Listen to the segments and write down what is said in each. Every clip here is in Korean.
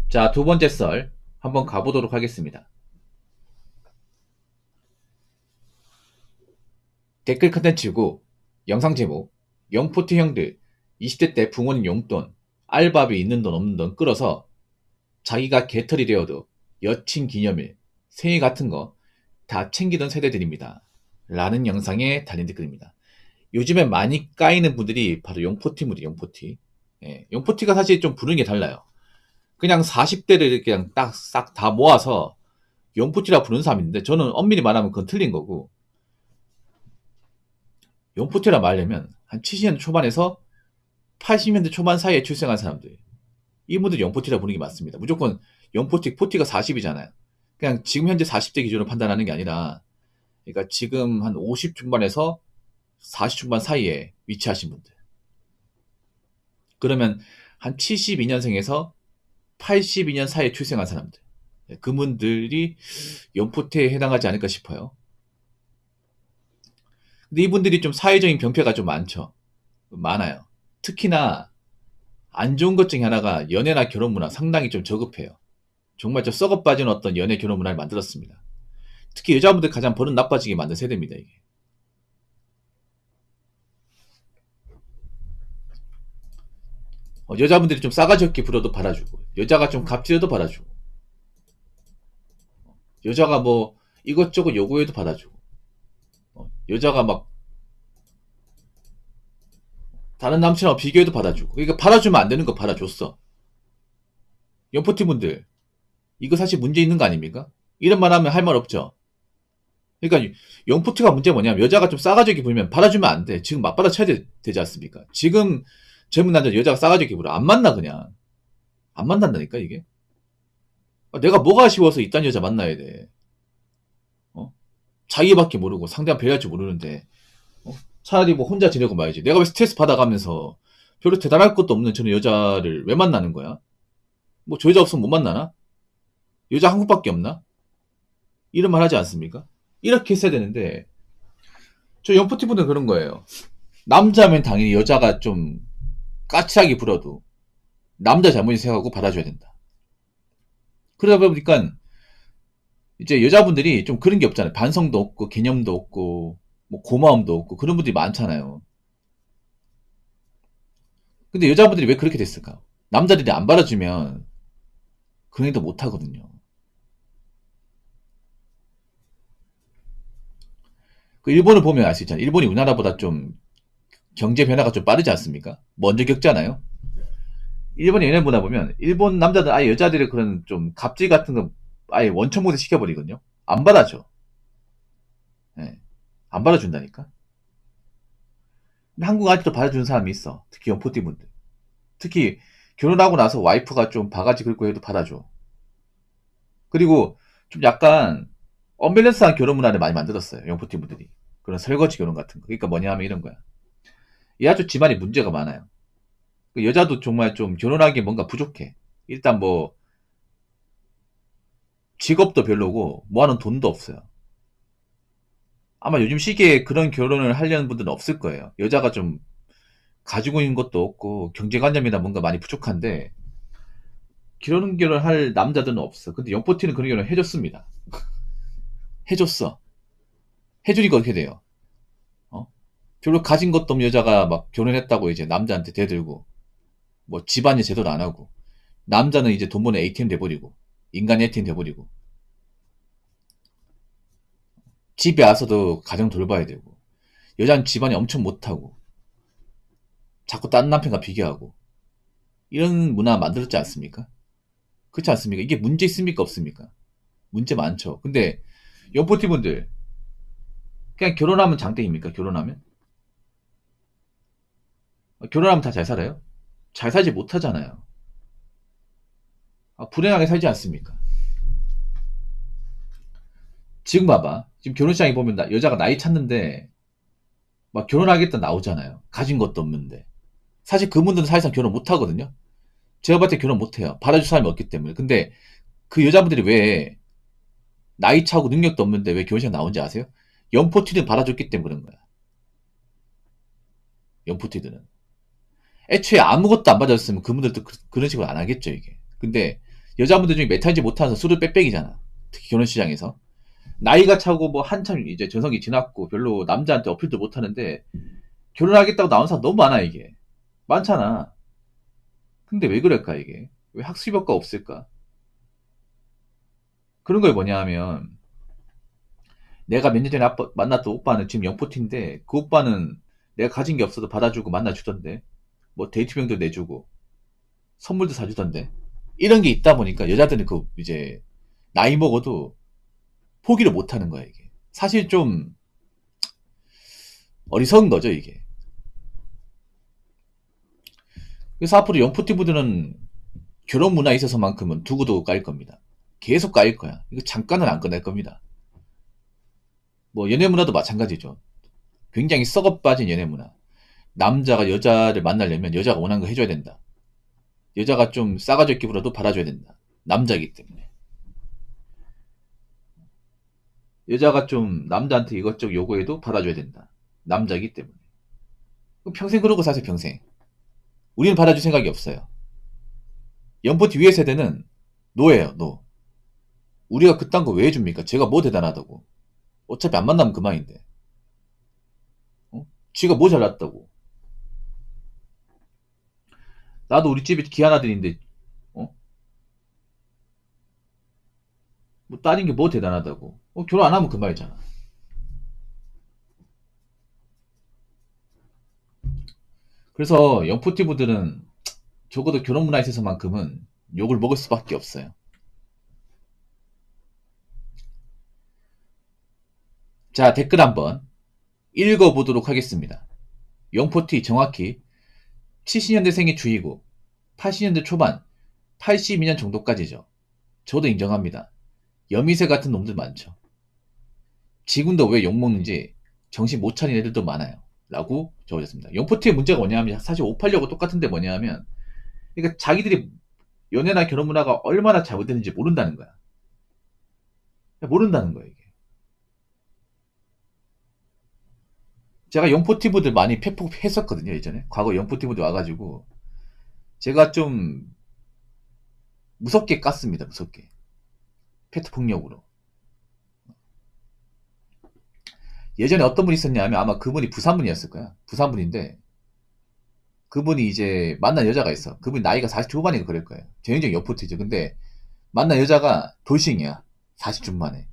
자, 두 번째 썰 한번 가보도록 하겠습니다. 댓글 컨텐츠고 영상 제목 영포트 형들 20대 때 부모님 용돈 알바비 있는 돈 없는 돈 끌어서 자기가 개털이 되어도 여친 기념일 생일 같은 거 다 챙기던 세대들입니다. 라는 영상에 달린 댓글입니다. 요즘에 많이 까이는 분들이 바로 용포티물이 용포티. 예, 용포티가 사실 좀 부르는 게 달라요. 그냥 40대를 그냥 딱 싹 다 모아서 용포티라 부르는 사람인데 저는 엄밀히 말하면 그건 틀린 거고, 용포티라 말하려면 한 70년대 초반에서 80년대 초반 사이에 출생한 사람들, 이분들 용포티라 부르는 게 맞습니다. 무조건 용포티, 포티가 40이잖아요. 그냥 지금 현재 40대 기준으로 판단하는 게 아니라, 그러니까 지금 한 50 중반에서 40 중반 사이에 위치하신 분들. 그러면 한 72년생에서 82년 사이에 출생한 사람들. 그분들이 용포티에 해당하지 않을까 싶어요. 근데 이분들이 좀 사회적인 병폐가 좀 많아요. 특히나 안 좋은 것 중에 하나가 연애나 결혼 문화 상당히 좀 저급해요. 정말 저 썩어 빠진 어떤 연애 결혼 문화를 만들었습니다. 특히 여자분들 가장 버릇 나빠지게 만든 세대입니다, 이게. 여자분들이 좀 싸가지 없게 불어도 받아주고, 여자가 좀 갑질해도 받아주고, 여자가 뭐 이것저것 요구해도 받아주고, 여자가 막 다른 남친하고 비교해도 받아주고. 그러니까 받아주면 안 되는 거 받아줬어. 연포티분들, 이거 사실 문제 있는 거 아닙니까? 이런 말 하면 할 말 없죠. 그러니까 영포트가 문제가 뭐냐면, 여자가 좀 싸가지게 굴면 받아주면 안 돼. 지금 맞받아 쳐야 되지 않습니까? 지금 젊은 남자 여자가 싸가지게 굴어 안 만나. 그냥 안 만난다니까 이게. 내가 뭐가 아쉬워서 이딴 여자 만나야 돼. 어? 자기밖에 모르고 상대방 배려할 줄 모르는데, 차라리 뭐 혼자 지내고 말지. 내가 왜 스트레스 받아가면서 별로 대단할 것도 없는 저는 여자를 왜 만나는 거야? 뭐 저 여자 없으면 못 만나나? 여자 한국밖에 없나? 이런 말 하지 않습니까? 이렇게 했어야 되는데, 저 영포티브는 그런 거예요. 남자면 당연히 여자가 좀 까칠하게 불어도 남자 잘못이 생각하고 받아줘야 된다. 그러다 보니까 이제 여자분들이 좀 그런 게 없잖아요. 반성도 없고 개념도 없고 뭐 고마움도 없고 그런 분들이 많잖아요. 근데 여자분들이 왜 그렇게 됐을까? 남자들이 안 받아주면 그런 일도 못 하거든요. 그 일본을 보면 알 수 있잖아요. 일본이 우리나라보다 좀 경제 변화가 좀 빠르지 않습니까? 먼저 겪잖아요. 일본 연예 문화 보면 일본 남자들 아예 여자들의 그런 좀 갑질 같은 거 아예 원천 모드 시켜버리거든요. 안 받아줘. 예. 안 받아준다니까. 근데 한국 아직도 받아주는 사람이 있어. 특히 연포티분들. 특히 결혼하고 나서 와이프가 좀 바가지 긁고 해도 받아줘. 그리고 좀 약간 언밸런스한 결혼 문화를 많이 만들었어요. 연포티분들이. 그런 설거지 결혼 같은 거. 그러니까 뭐냐 하면 이런 거야. 이 아주 집안에 문제가 많아요. 그 여자도 정말 좀 결혼하기에 뭔가 부족해. 일단 뭐 직업도 별로고 모아놓은 돈도 없어요. 아마 요즘 시기에 그런 결혼을 하려는 분들은 없을 거예요. 여자가 좀 가지고 있는 것도 없고 경제관념이나 뭔가 많이 부족한데 결혼할 남자들은 없어. 근데 영포티는 그런 결혼 해줬습니다. 해줬어. 해주니까 어떻게 돼요? 어? 별로 가진 것도 없는 여자가 막 결혼했다고 이제 남자한테 대들고, 뭐 집안일 제대로 안 하고, 남자는 이제 돈 버는 ATM 돼버리고, 인간 ATM 돼버리고, 집에 와서도 가정 돌봐야 되고, 여자는 집안이 엄청 못하고, 자꾸 다른 남편과 비교하고, 이런 문화 만들었지 않습니까? 그렇지 않습니까? 이게 문제 있습니까? 없습니까? 문제 많죠. 근데 연포티분들 그냥 결혼하면 장땡입니까? 결혼하면? 결혼하면 다 잘 살아요? 잘 살지 못하잖아요. 불행하게 살지 않습니까? 지금 봐봐. 지금 결혼식장에 보면 여자가 나이 찾는데 막 결혼하겠다 나오잖아요. 가진 것도 없는데. 사실 그분들은 사실상 결혼 못 하거든요. 제가 봤을 때 결혼 못 해요. 받아줄 사람이 없기 때문에. 근데 그 여자분들이 왜 나이 차고 능력도 없는데 왜 결혼식 나온지 아세요? 연포티는 받아줬기 때문에 그런 거야. 연포티들은. 애초에 아무것도 안 받아줬으면 그분들도 런 식으로 안 하겠죠, 이게. 근데 여자분들 중에 메타인지 못하면서 술을 빽빽이잖아. 특히 결혼시장에서. 나이가 차고 뭐 한참 이제 전성기 지났고 별로 남자한테 어필도 못하는데 결혼하겠다고 나온 사람 너무 많아 이게. 많잖아. 근데 왜 그럴까 이게? 왜 학습 효과 없을까? 그런 걸 뭐냐 하면 내가 몇 년 전에 만났던 오빠는 지금 영포티인데 그 오빠는 내가 가진 게 없어도 받아주고 만나주던데 뭐 데이트비용도 내주고 선물도 사주던데 이런 게 있다 보니까 여자들은 그 이제 나이 먹어도 포기를 못 하는 거야 이게. 사실 좀 어리석은 거죠 이게. 그래서 앞으로 영포티브들은 결혼 문화에 있어서만큼은 두고두고 까일 겁니다. 계속 까일 거야. 이거 잠깐은 안 꺼낼 겁니다. 뭐 연애 문화도 마찬가지죠. 굉장히 썩어 빠진 연애 문화. 남자가 여자를 만나려면 여자가 원하는 거 해줘야 된다. 여자가 좀 싸가지 없게 굴어도 받아줘야 된다. 남자이기 때문에. 여자가 좀 남자한테 이것저것 요구해도 받아줘야 된다. 남자이기 때문에. 평생 그러고 사세요, 평생. 우리는 받아줄 생각이 없어요. 연포티 위의 세대는 노예요, 노. 우리가 그딴 거 왜 해줍니까? 제가 뭐 대단하다고. 어차피 안 만나면 그만인데. 어? 지가 뭐 잘났다고. 나도 우리 집에 기한 아들인데, 어? 뭐 딸인 게 뭐 대단하다고. 결혼 안 하면 그만이잖아. 그래서 영포티브들은 적어도 결혼 문화에 있어서만큼은 욕을 먹을 수밖에 없어요. 자, 댓글 한번 읽어보도록 하겠습니다. 영포티 정확히 70년대생이 주이고 80년대 초반, 82년 정도까지죠. 저도 인정합니다. 여미새 같은 놈들 많죠. 지금도 왜 욕먹는지 정신 못 차린 애들도 많아요. 라고 적어졌습니다. 영포티의 문제가 뭐냐면 사실 586하고 똑같은데 뭐냐면 그러니까 자기들이 연애나 결혼 문화가 얼마나 잘못됐는지 모른다는 거야. 모른다는 거야 이게. 제가 영포티브들 많이 했었거든요 예전에. 과거 영포티브들 와가지고 제가 좀 무섭게 깠습니다. 무섭게. 페트 폭력으로. 예전에 어떤 분이 있었냐면 아마 그분이 부산분이었을 거야. 부산분인데 그분이 이제 만난 여자가 있어. 그분이 나이가 40 후반이고 그럴 거예요. 전형적인 영포티죠. 근데 만난 여자가 돌싱이야. 40 중반에.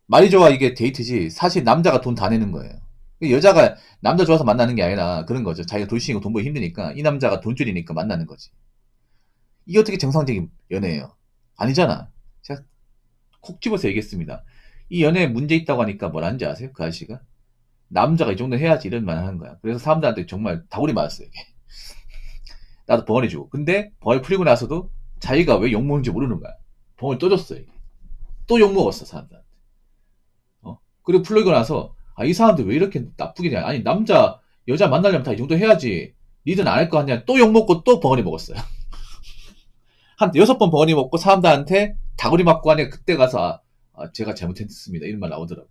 말이 좋아 이게 데이트지. 사실 남자가 돈 다 내는 거예요. 여자가 남자 좋아서 만나는 게 아니라 그런 거죠. 자기가 돌싱이고 돈 벌기 힘드니까 이 남자가 돈줄이니까 만나는 거지. 이게 어떻게 정상적인 연애예요? 아니잖아. 제가 콕 집어서 얘기했습니다. 이 연애에 문제 있다고 하니까 뭐라는지 아세요? 그 아저씨가? 남자가 이 정도 해야지 이런 말 하는 거야. 그래서 사람들한테 정말 다구리 맞았어요. 이게. 나도 벙어리 주고. 근데 벙어리 풀리고 나서도 자기가 왜 욕먹는지 모르는 거야. 벙어리 또 줬어요. 이게. 또 욕먹었어 사람들한테. 그리고 풀리고 나서 이 사람들 왜 이렇게 나쁘게 냐 아니 남자 여자 만나려면 다 이 정도 해야지. 니들은 안 할 거 아니야. 또 욕먹고 또 벙어리 먹었어요. 한 6번 벙어리 먹고 사람들한테 다구리 맞고 하니까 그때 가서 제가 잘못했습니다. 이런 말 나오더라고.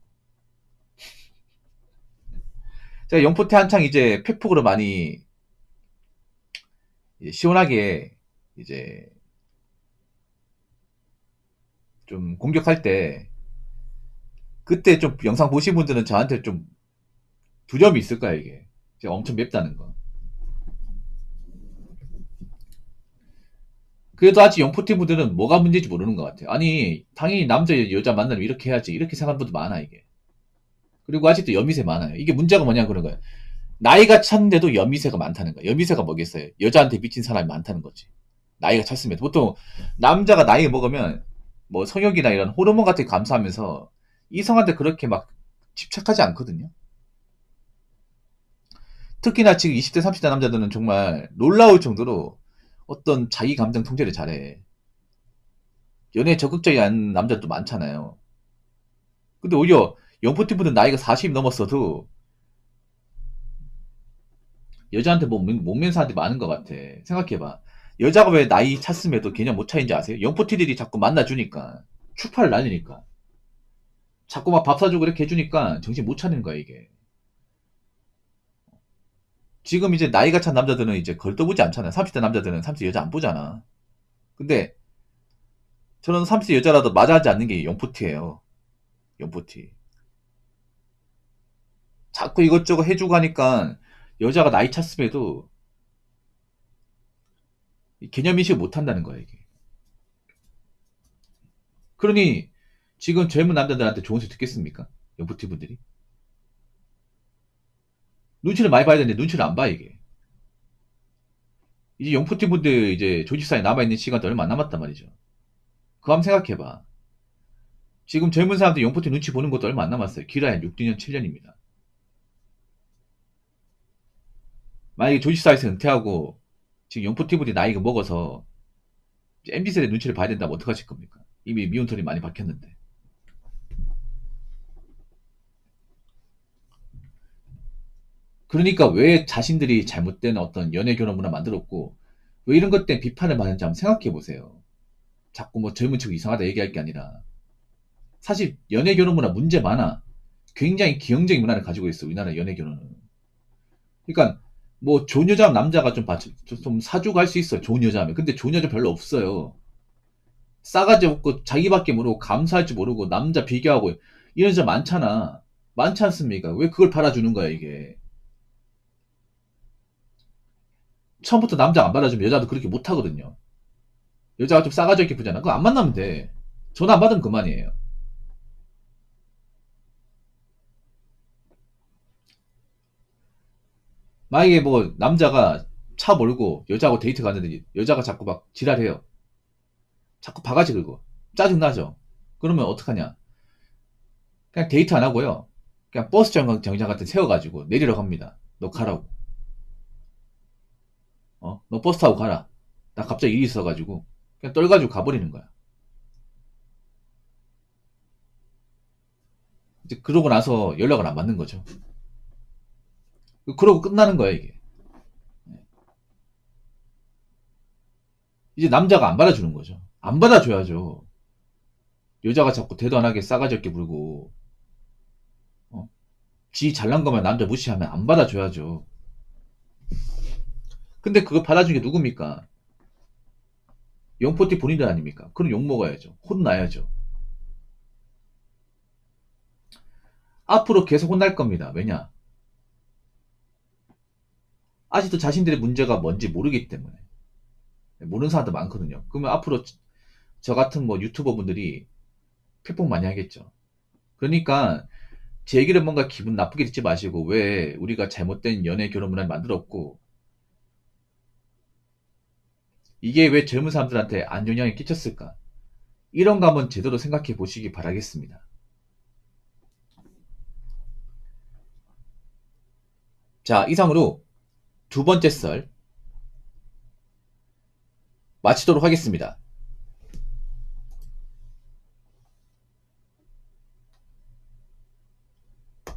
제가 영포테 한창 이제 팩폭으로 많이 시원하게 이제 좀 공격할 때 그때 좀 영상 보신 분들은 저한테 좀 두려움이 있을 거야 이게. 제가 엄청 맵다는 거. 그래도 아직 영포티 분들은 뭐가 문제인지 모르는 것 같아요. 아니 당연히 남자 여자 만나면 이렇게 해야지 이렇게 생각하는 분도 많아 이게. 그리고 아직도 여미새 많아요. 이게 문제가 뭐냐 그런 거예요. 나이가 찼는데도 여미새가 많다는 거야. 여미새가 뭐겠어요? 여자한테 미친 사람이 많다는 거지. 나이가 찼으면. 보통 남자가 나이 먹으면 뭐 성욕이나 이런 호르몬 같은 게 감소하면서 이성한테 그렇게 막 집착하지 않거든요. 특히나 지금 20대, 30대 남자들은 정말 놀라울 정도로 어떤 자기 감정 통제를 잘해. 연애에 적극적인 남자도 많잖아요. 근데 오히려 영포티브는 나이가 40 넘었어도 여자한테 뭐 목면사한테 많은 것 같아. 생각해봐. 여자가 왜 나이 찼음에도 개념 못 차인지 아세요? 영포티들이 자꾸 만나주니까. 추파를 날리니까. 자꾸 막 밥 사주고 이렇게 해주니까 정신 못 차리는 거야, 이게. 지금 이제 나이가 찬 남자들은 이제 걸떠보지 않잖아요. 30대 남자들은 30대 여자 안 보잖아. 근데 저는 30대 여자라도 맞아하지 않는 게 영포티예요. 영포티. 자꾸 이것저것 해주고 하니까 여자가 나이 찼음에도 개념인식을 못한다는 거야, 이게. 그러니 지금 젊은 남자들한테 좋은 소리 듣겠습니까? 영포티 분들이. 눈치를 많이 봐야 되는데 눈치를 안 봐, 이게. 이제 영포티 분들 이제 조직사에 남아있는 시간도 얼마 안 남았단 말이죠. 그거 한번 생각해봐. 지금 젊은 사람들 영포티 눈치 보는 것도 얼마 안 남았어요. 길어야 6년, 7년입니다. 만약에 조직사에서 은퇴하고 지금 영포티 분들이 나이가 먹어서 MZ세대 눈치를 봐야 된다면 어떡하실 겁니까? 이미 미운털이 많이 박혔는데. 그러니까 왜 자신들이 잘못된 어떤 연애 결혼 문화 만들었고 왜 이런 것 때문에 비판을 받는지 한번 생각해 보세요. 자꾸 뭐 젊은 층 이상하다 얘기할 게 아니라 사실 연애 결혼 문화 문제 많아. 굉장히 기형적인 문화를 가지고 있어 우리나라 연애 결혼은. 그러니까 뭐 좋은 여자면 남자가 좀 사주고 할 수 있어요. 좋은 여자면. 근데 좋은 여자 별로 없어요. 싸가지 없고 자기밖에 모르고 감사할 줄 모르고 남자 비교하고 이런 여자 많잖아. 많지 않습니까? 왜 그걸 팔아주는 거야 이게. 처음부터 남자 안 받아주면 여자도 그렇게 못하거든요. 여자가 좀 싸가지 없게 보잖아. 그거 안 만나면 돼. 전화 안 받으면 그만이에요. 만약에 뭐 남자가 차 몰고 여자하고 데이트 갔는데 여자가 자꾸 막 지랄해요. 자꾸 바가지 긁고 짜증나죠. 그러면 어떡하냐. 그냥 데이트 안 하고요. 그냥 버스 정류장 같은 데 세워가지고 내리러 갑니다. 너 가라고. 너 버스 타고 가라. 나 갑자기 일이 있어가지고 그냥 떨가지고 가버리는 거야. 이제 그러고 나서 연락을 안 받는 거죠. 그러고 끝나는 거야 이게. 이제 남자가 안 받아주는 거죠. 안 받아줘야죠. 여자가 자꾸 대도 안 하게 싸가지 없게 굴고 어? 지 잘난 거면 남자 무시하면 안 받아줘야죠. 근데 그거 받아준 게 누굽니까? 영포티 본인들 아닙니까? 그럼 욕 먹어야죠. 혼나야죠. 앞으로 계속 혼날 겁니다. 왜냐? 아직도 자신들의 문제가 뭔지 모르기 때문에. 모르는 사람도 많거든요. 그러면 앞으로 저 같은 뭐 유튜버 분들이 폐폭 많이 하겠죠. 그러니까 제 얘기를 뭔가 기분 나쁘게 듣지 마시고 왜 우리가 잘못된 연애 결혼 문화를 만들었고 이게 왜 젊은 사람들한테 안 좋은 영향을 끼쳤을까? 이런 거 한번 제대로 생각해 보시기 바라겠습니다. 자, 이상으로 두 번째 썰 마치도록 하겠습니다.